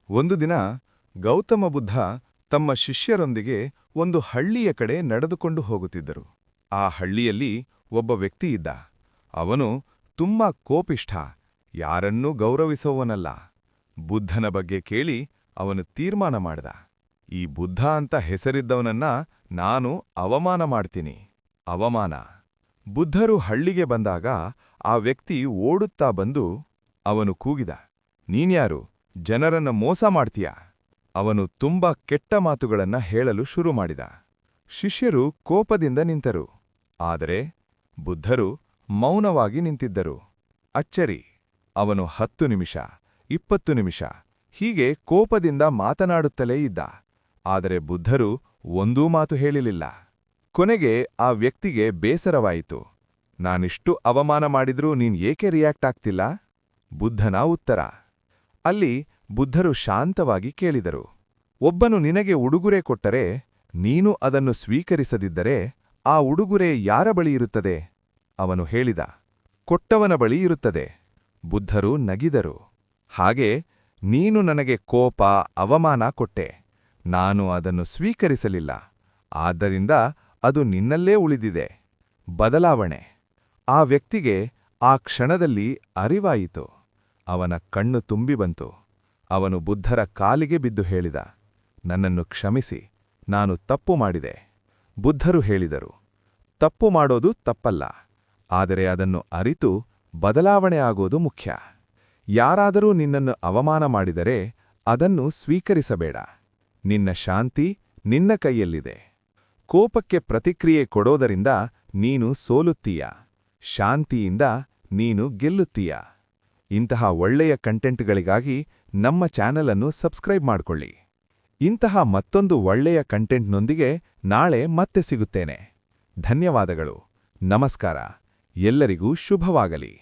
ಒಂದು ದಿನ ಗೌತಮ ಬುದ್ಧ ತಮ್ಮ ಶಿಷ್ಯರೊಂದಿಗೆ ಒಂದು ಹಳ್ಳಿಯ ಕಡೆ ನಡೆದುಕೊಂಡು ಹೋಗುತ್ತಿದ್ದರು. ಆ ಹಳ್ಳಿಯಲ್ಲಿ ಒಬ್ಬ ವ್ಯಕ್ತಿ ಇದ್ದ. ಅವನು ತುಂಬಾ ಕೋಪಿಷ್ಠ, ಯಾರನ್ನೂ ಗೌರವಿಸುವವನಲ್ಲ. ಬುದ್ಧನ ಬಗ್ಗೆ ಕೇಳಿ ಅವನು ತೀರ್ಮಾನ ಮಾಡಿದ, ಈ ಬುದ್ಧ ಅಂತ ಹೆಸರಿದ್ದವನನ್ನ ನಾನು ಅವಮಾನ ಮಾಡ್ತೀನಿ. ಅವಮಾನ. ಬುದ್ಧರು ಹಳ್ಳಿಗೆ ಬಂದಾಗ ಆ ವ್ಯಕ್ತಿ ಓಡುತ್ತಾ ಬಂದು ಅವನು ಕೂಗಿದ, ನೀನ್ಯಾರು, ಜನರನ್ನ ಮೋಸ ಮಾಡ್ತೀಯಾ? ಅವನು ತುಂಬಾ ಕೆಟ್ಟ ಮಾತುಗಳನ್ನ ಹೇಳಲು ಶುರು ಮಾಡಿದ. ಶಿಷ್ಯರು ಕೋಪದಿಂದ ನಿಂತರು. ಆದರೆ ಬುದ್ಧರು ಮೌನವಾಗಿ ನಿಂತಿದ್ದರು. ಅಚ್ಚರಿ, ಅವನು 10 ನಿಮಿಷ, 20 ನಿಮಿಷ ಹೀಗೆ ಕೋಪದಿಂದ ಮಾತನಾಡುತ್ತಲೇ ಇದ್ದ. ಆದರೆ ಬುದ್ಧರು ಒಂದೂ ಮಾತು ಹೇಳಿಲಿಲ್ಲ. ಕೊನೆಗೆ ಆ ವ್ಯಕ್ತಿಗೆ ಬೇಸರವಾಯಿತು. ನಾನಿಷ್ಟು ಅವಮಾನ ಮಾಡಿದ್ರೂ ನೀನ್ ಏಕೆ ರಿಯಾಕ್ಟ್ ಆಗ್ತಿಲ್ಲ? ಬುದ್ಧನ ಉತ್ತರ. ಅಲ್ಲಿ ಬುದ್ಧರು ಶಾಂತವಾಗಿ ಕೇಳಿದರು, ಒಬ್ಬನು ನಿನಗೆ ಉಡುಗೊರೆ ಕೊಟ್ಟರೆ ನೀನು ಅದನ್ನು ಸ್ವೀಕರಿಸದಿದ್ದರೆ ಆ ಉಡುಗೊರೆ ಯಾರ ಬಳಿ ಇರುತ್ತದೆ? ಅವನು ಹೇಳಿದ, ಕೊಟ್ಟವನ ಬಳಿ ಇರುತ್ತದೆ. ಬುದ್ಧರು ನಗಿದರು. ಹಾಗೆ ನೀನು ನನಗೆ ಕೋಪ, ಅವಮಾನ ಕೊಟ್ಟೆ. ನಾನು ಅದನ್ನು ಸ್ವೀಕರಿಸಲಿಲ್ಲ. ಆದ್ದರಿಂದ ಅದು ನಿನ್ನಲ್ಲೇ ಉಳಿದಿದೆ. ಬದಲಾವಣೆ. ಆ ವ್ಯಕ್ತಿಗೆ ಆ ಕ್ಷಣದಲ್ಲಿ ಅರಿವಾಯಿತು. ಅವನ ಕಣ್ಣು ತುಂಬಿ ಬಂತು. ಅವನು ಬುದ್ಧರ ಕಾಲಿಗೆ ಬಿದ್ದು ಹೇಳಿದ, ನನ್ನನ್ನು ಕ್ಷಮಿಸಿ, ನಾನು ತಪ್ಪು ಮಾಡಿದೆ. ಬುದ್ಧರು ಹೇಳಿದರು, ತಪ್ಪು ಮಾಡೋದು ತಪ್ಪಲ್ಲ, ಆದರೆ ಅದನ್ನು ಅರಿತು ಬದಲಾವಣೆ ಆಗೋದು ಮುಖ್ಯ. ಯಾರಾದರೂ ನಿನ್ನನ್ನು ಅವಮಾನ ಮಾಡಿದರೆ ಅದನ್ನು ಸ್ವೀಕರಿಸಬೇಡ. ನಿನ್ನ ಶಾಂತಿ ನಿನ್ನ ಕೈಯಲ್ಲಿದೆ. ಕೋಪಕ್ಕೆ ಪ್ರತಿಕ್ರಿಯೆ ಕೊಡೋದರಿಂದ ನೀನು ಸೋಲುತ್ತೀಯ, ಶಾಂತಿಯಿಂದ ನೀನು ಗೆಲ್ಲುತ್ತೀಯ. ಇಂತಹ ಒಳ್ಳೆಯ ಕಂಟೆಂಟ್ಗಳಿಗಾಗಿ ನಮ್ಮ ಚಾನೆಲ್ ಅನ್ನು ಸಬ್ಸ್ಕ್ರೈಬ್ ಮಾಡಿಕೊಳ್ಳಿ. ಇಂತಹ ಮತ್ತೊಂದು ಒಳ್ಳೆಯ ಕಂಟೆಂಟ್ನೊಂದಿಗೆ ನಾಳೆ ಮತ್ತೆ ಸಿಗುತ್ತೇನೆ. ಧನ್ಯವಾದಗಳು. ನಮಸ್ಕಾರ. ಎಲ್ಲರಿಗೂ ಶುಭವಾಗಲಿ.